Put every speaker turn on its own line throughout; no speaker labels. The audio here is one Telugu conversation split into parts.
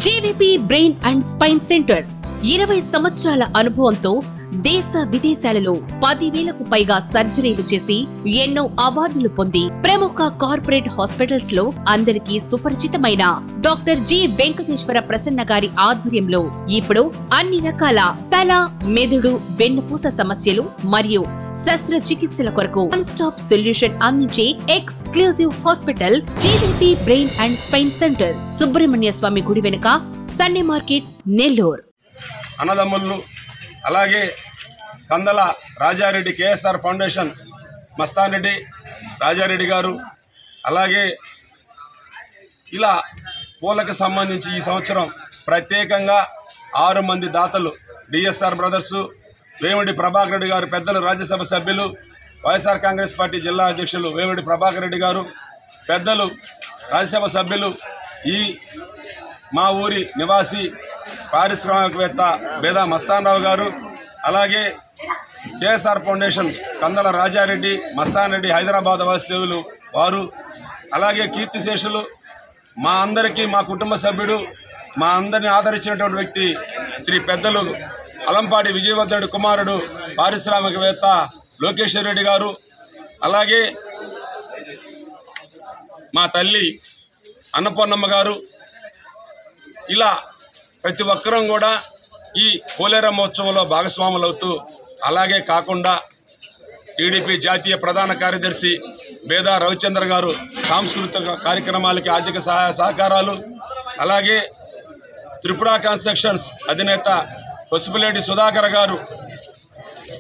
JVP brain and spine centre 20 సంవత్సరాల అనుభవంతో దేశ విదేశాలలో 10,000కు పైగా సర్జరీలు చేసి ఎన్నో అవార్డులు పొంది ప్రముఖ కార్పొరేట్ హాస్పిటల్స్ లో అందరికీ సుపరిచితమైన డాక్టర్ జి వెంకటేశ్వర ప్రసన్న గారి ఆధ్వర్యంలో ఇప్పుడు అన్ని రకాల తల, మెదడు, వెన్నుపూస సమస్యలు మరియు శస్త్రచికిత్సల కొరకు వన్ స్టాప్ సొల్యూషన్ అందించే exclusive hospital JVP brain and spine centre, Subrahmanya Swamy గుడి వెనుక, సన్నే మార్కెట్, నెల్లూరు.
అన్నదమ్ములు అలాగే కందల రాజారెడ్డి KSR ఫౌండేషన్ మస్తాన్ రెడ్డి రాజారెడ్డి గారు, అలాగే ఇలా పూలకు సంబంధించి ఈ సంవత్సరం ప్రత్యేకంగా 6 మంది దాతలు DSR బ్రదర్స్, వేమిడి ప్రభాకర్ రెడ్డి గారు, పెద్దలు రాజ్యసభ సభ్యులు, వైఎస్ఆర్ కాంగ్రెస్ పార్టీ జిల్లా అధ్యక్షులు వేమిడి ప్రభాకర్ రెడ్డి గారు, పెద్దలు రాజ్యసభ సభ్యులు, ఈ మా ఊరి నివాసి పారిశ్రామికవేత్త బేదా మస్తాన్ రావు గారు, అలాగే KSR ఫౌండేషన్ కందల రాజారెడ్డి, మస్తాన్ రెడ్డి హైదరాబాద్ వాస్తవ్యులు వారు, అలాగే కీర్తిశేషులు మా అందరికీ, మా కుటుంబ సభ్యుడు, మా అందరిని ఆదరించినటువంటి వ్యక్తి శ్రీ పెద్దలు అలంపాటి విజయవర్ధనుడి కుమారుడు పారిశ్రామికవేత్త లోకేశ్వర్ రెడ్డి గారు, అలాగే మా తల్లి అన్నపూర్ణమ్మ గారు, ఇలా ప్రతి ఒక్కరం కూడా ఈ పోలేరమ్మ మహోత్సవంలో భాగస్వాములవుతూ, అలాగే కాకుండా టీడీపీ జాతీయ ప్రధాన కార్యదర్శి బేదా రవిచంద్ర గారు సాంస్కృతిక కార్యక్రమాలకి ఆర్థిక సహాయ సహకారాలు, అలాగే త్రిపుర కన్స్ట్రక్షన్స్ అధినేత పసుపులేటి సుధాకర్ గారు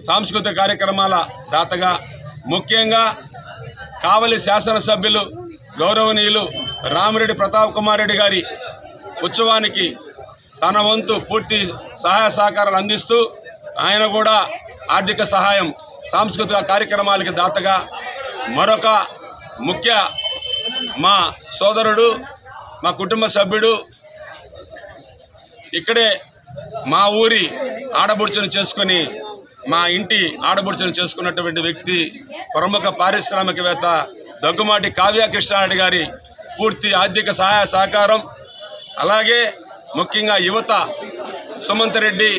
సాంస్కృతిక కార్యక్రమాల దాతగా, ముఖ్యంగా కావలి శాసనసభ్యులు గౌరవనీయులు రామిరెడ్డి ప్రతాప్ కుమార్ రెడ్డి గారి ఉత్సవానికి తన వంతు పూర్తి సహాయ సహకారాలు అందిస్తూ ఆయన కూడా ఆర్థిక సహాయం సాంస్కృతిక కార్యక్రమాలకి దాతగా, మరొక ముఖ్య మా సోదరుడు, మా కుటుంబ సభ్యుడు, ఇక్కడే మా ఊరి ఆడబుడుచును చేసుకుని మా ఇంటి ఆడబుడుచును చేసుకున్నటువంటి వ్యక్తి ప్రముఖ పారిశ్రామికవేత్త దగ్గుమాటి కావ్య కృష్ణారెడ్డి గారి పూర్తి ఆర్థిక సహాయ సహకారం, అలాగే ముఖ్యంగా యువత సుమంత్ రెడ్డి